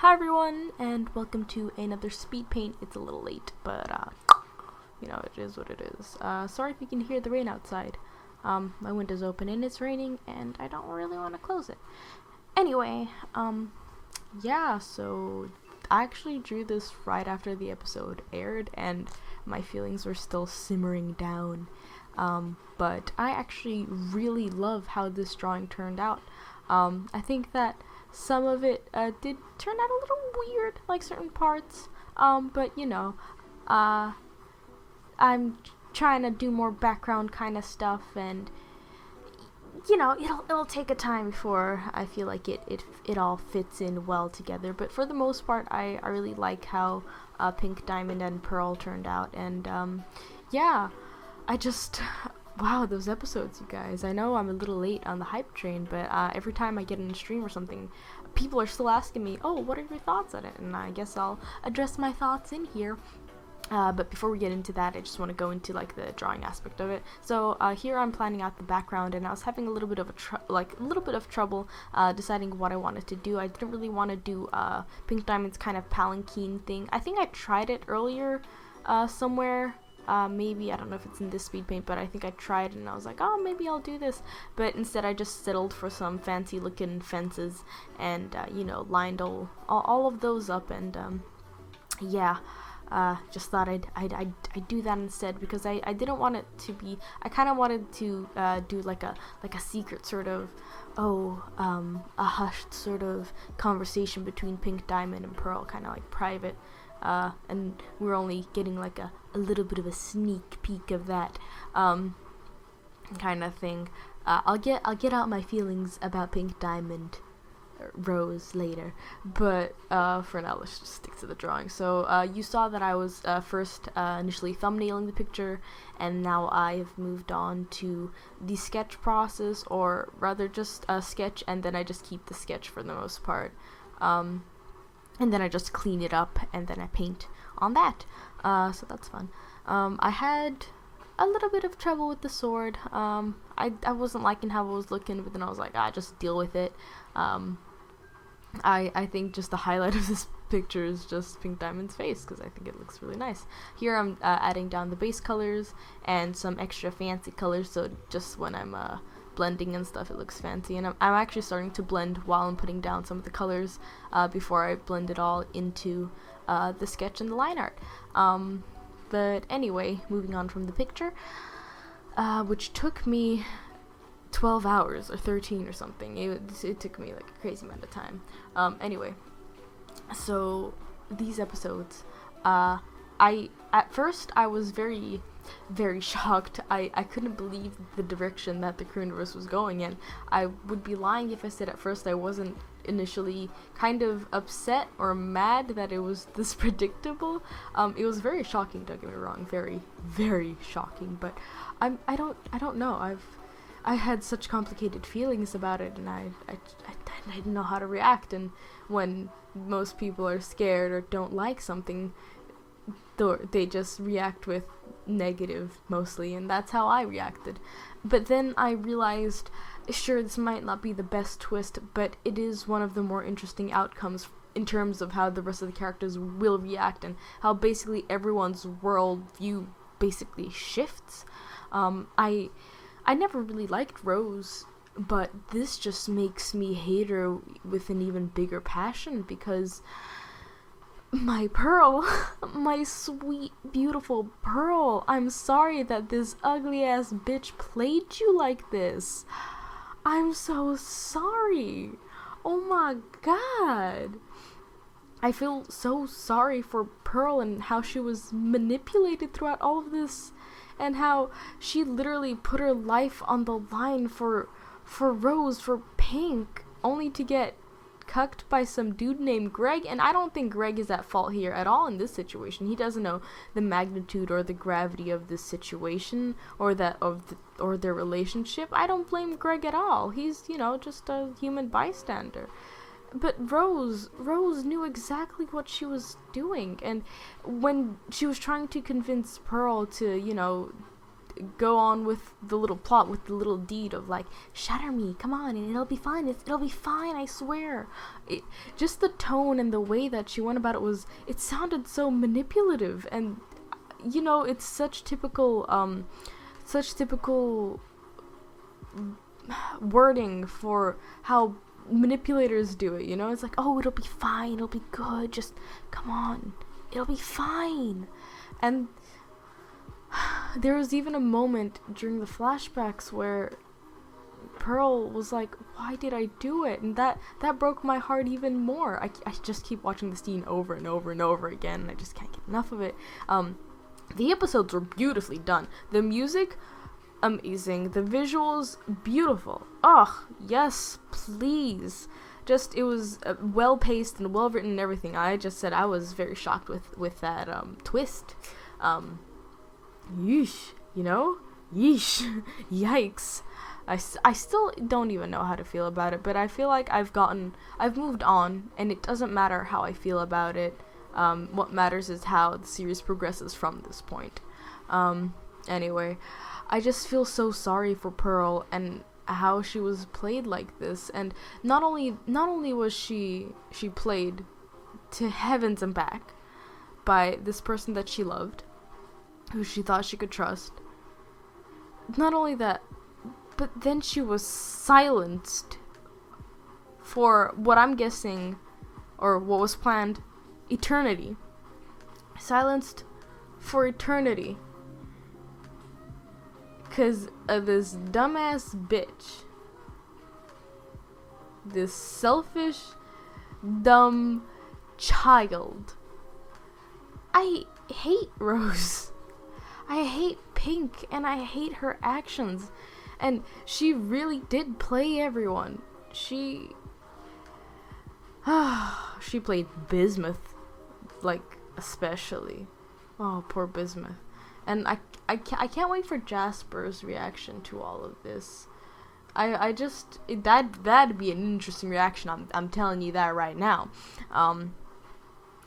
Hi everyone, and welcome to another Speedpaint. It's a little late, but it is what it is. Sorry if you can hear the rain outside. My window's open and it's raining, and I don't really want to close it. Anyway, so I actually drew this right after the episode aired, and my feelings were still simmering down. But I actually really love how this drawing turned out. I think that some of it did turn out a little weird, like certain parts, but I'm trying to do more background kind of stuff, and it'll take a time before I feel like it all fits in well together. But for the most part, I really like how Pink Diamond and Pearl turned out, and I just wow, those episodes, you guys. I know I'm a little late on the hype train, but every time I get in a stream or something, people are still asking me, oh, what are your thoughts on it? And I guess I'll address my thoughts in here. But before we get into that, I just want to go into like the drawing aspect of it. So here I'm planning out the background, and I was having a little bit of trouble deciding what I wanted to do. I didn't really want to do Pink Diamond's kind of palanquin thing. I think I tried it earlier somewhere. Maybe, I don't know if it's in this speed paint, but I think I tried and I was like, oh, maybe I'll do this. But instead I just settled for some fancy looking fences and, lined all of those up, and, just thought I'd do that instead, because I didn't want it to be, I kind of wanted to do like a secret sort of, a hushed sort of conversation between Pink Diamond and Pearl, kind of like private. And we're only getting like a little bit of a sneak peek of that kind of thing. I'll get out my feelings about Pink Diamond Rose later, but for now let's just stick to the drawing. So you saw that I was first initially thumbnailing the picture, and now I've moved on to the sketch process, or rather just a sketch, and then I just keep the sketch for the most part. And then I just clean it up, and then I paint on that. So that's fun. I had a little bit of trouble with the sword. I wasn't liking how it was looking, but then I was like, just deal with it. I think just the highlight of this picture is just Pink Diamond's face, because I think it looks really nice. Here I'm adding down the base colors and some extra fancy colors, so just when I'm blending and stuff, it looks fancy. And I'm actually starting to blend while I'm putting down some of the colors before I blend it all into the sketch and the line art. But anyway, moving on from the picture, which took me 12 hours or 13 or something. It took me like a crazy amount of time. Anyway, so these episodes, at first I was very shocked. I couldn't believe the direction that the crew universe was going in. I would be lying if I said at first I wasn't initially kind of upset or mad that it was this predictable. It was very shocking, don't get me wrong, very, very shocking, but I don't know. I had such complicated feelings about it, and I didn't know how to react. And when most people are scared or don't like something, they just react with negative mostly, and that's how I reacted. But then I realized, sure, this might not be the best twist, but it is one of the more interesting outcomes in terms of how the rest of the characters will react, and how basically everyone's worldview basically shifts. I never really liked Rose, but this just makes me hate her with an even bigger passion, because my Pearl, my sweet, beautiful Pearl, I'm sorry that this ugly-ass bitch played you like this. I'm so sorry. Oh my god. I feel so sorry for Pearl and how she was manipulated throughout all of this, and how she literally put her life on the line for Rose, for Pink, only to get cucked by some dude named Greg. And I don't think Greg is at fault here at all in this situation. He doesn't know the magnitude or the gravity of this situation, or or their relationship. I don't blame Greg at all. He's, just a human bystander. But Rose knew exactly what she was doing, and when she was trying to convince Pearl to, go on with the little plot, with the little deed of like, shatter me, come on, and it'll be fine, it'll be fine, I swear. Just the tone and the way that she went about it it sounded so manipulative, and you know, it's such typical wording for how manipulators do it, you know? It's like, oh, it'll be fine, it'll be good, just come on, it'll be fine. And there was even a moment during the flashbacks where Pearl was like, why did I do it? And that broke my heart even more. I just keep watching the scene over and over and over again, and I just can't get enough of it. The episodes were beautifully done. The music, amazing. The visuals, beautiful. Oh, yes, please. Just, it was well paced and well written and everything. I just said I was very shocked with that twist. Yeesh, you know? Yeesh. Yikes. I still don't even know how to feel about it, but I feel like I've moved on, and it doesn't matter how I feel about it. What matters is how the series progresses from this point. Anyway, I just feel so sorry for Pearl and how she was played like this, and not only was she played to heavens and back by this person that she loved, who she thought she could trust. Not only that, but then she was silenced for what I'm guessing, or what was planned, eternity. Silenced for eternity. 'Cause of this dumbass bitch. This selfish, dumb child. I hate Rose. I hate Pink, and I hate her actions. And she really did play everyone. She played Bismuth, like, especially. Oh, poor Bismuth. And I can't wait for Jasper's reaction to all of this. That'd be an interesting reaction. I'm telling you that right now. I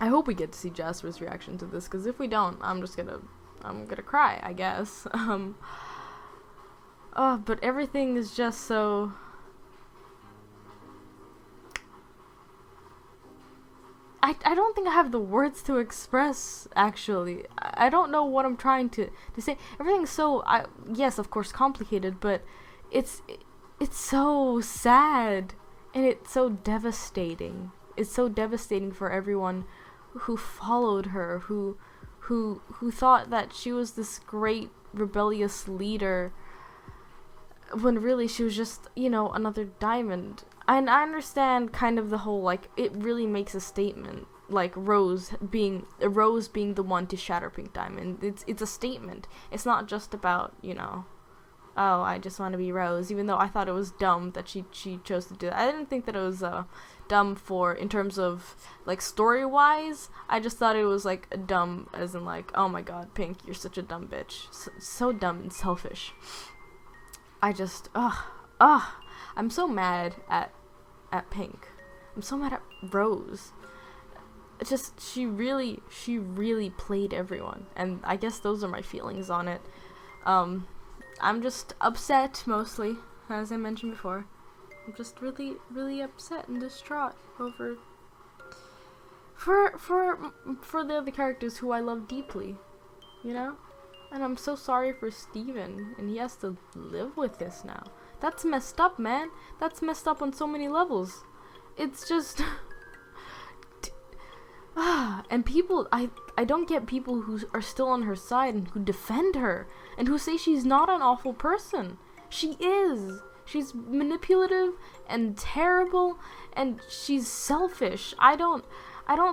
hope we get to see Jasper's reaction to this, because if we don't, I'm gonna cry, I guess. But everything is just so... I don't think I have the words to express, actually. I don't know what I'm trying to say. Everything's so, yes, of course, complicated, but it's so sad, and it's so devastating. It's so devastating for everyone who followed her, who thought that she was this great rebellious leader, when really she was just, you know, another diamond. And I understand kind of the whole, like, it really makes a statement, like Rose being the one to shatter Pink Diamond. It's a statement. It's not just about, you know, oh, I just want to be Rose, even though I thought it was dumb that she chose to do that. I didn't think that it was dumb in terms of, like, story-wise. I just thought it was, like, dumb as in, like, oh my god, Pink, you're such a dumb bitch. So dumb and selfish. I just, I'm so mad at Pink. I'm so mad at Rose. It's just, she really played everyone, and I guess those are my feelings on it. I'm just upset, mostly, as I mentioned before. I'm just really upset and distraught over for the other characters who I love deeply, you know? And I'm so sorry for Steven, and he has to live with this now. That's messed up, man. That's messed up on so many levels. It's just... and people, I don't get people who are still on her side and who defend her, and who say she's not an awful person. She is. She's manipulative and terrible, and she's selfish. I don't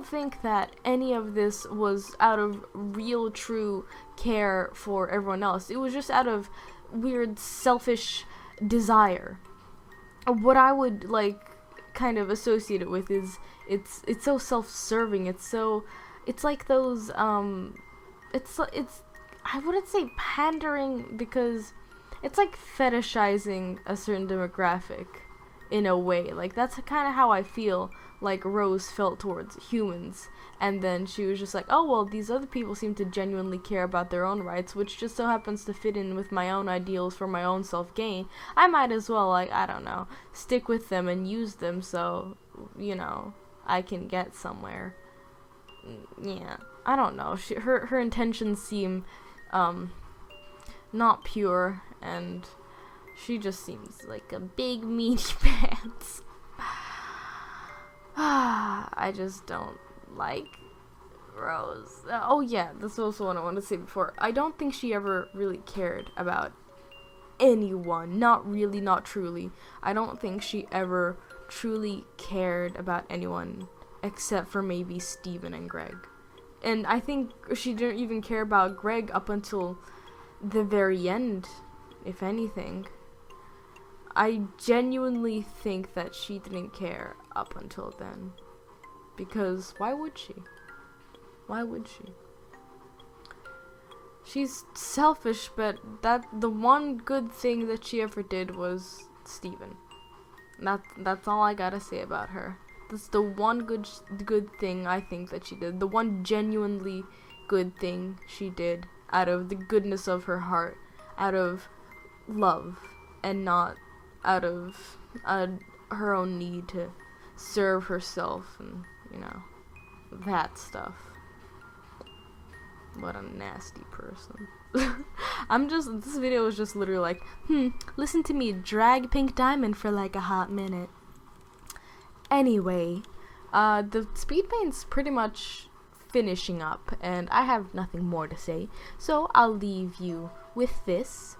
think that any of this was out of real, true care for everyone else. It was just out of weird, selfish desire. What I would, like, kind of associate it with is it's so self-serving. It's like those it's I wouldn't say pandering, because it's like fetishizing a certain demographic. in a way. Like, that's kind of how I feel like Rose felt towards humans. And then she was just like, oh, well, these other people seem to genuinely care about their own rights, which just so happens to fit in with my own ideals for my own self-gain. I might as well, like, I don't know, stick with them and use them so, you know, I can get somewhere. Yeah, I don't know. Her intentions seem, not pure, and she just seems like a big meaty pants. I just don't like Rose. Oh yeah, this was what I wanted to say before. I don't think she ever really cared about anyone. Not really, not truly. I don't think she ever truly cared about anyone except for maybe Steven and Greg. And I think she didn't even care about Greg up until the very end, if anything. I genuinely think that she didn't care up until then. Because why would she? Why would she? She's selfish, but the one good thing that she ever did was Steven. That's all I gotta say about her. That's the one good thing I think that she did. The one genuinely good thing she did out of the goodness of her heart, out of love, and not out of her own need to serve herself and, you know, that stuff. What a nasty person. This video was just literally like, listen to me drag Pink Diamond for like a hot minute. Anyway, the speed paint's pretty much finishing up, and I have nothing more to say, so I'll leave you with this.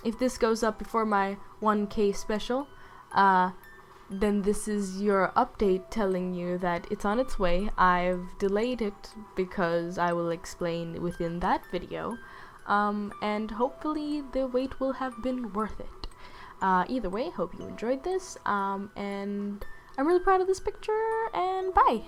If this goes up before my 1K special, then this is your update telling you that it's on its way. I've delayed it because I will explain within that video, and hopefully the wait will have been worth it. Either way, hope you enjoyed this, and I'm really proud of this picture, and bye!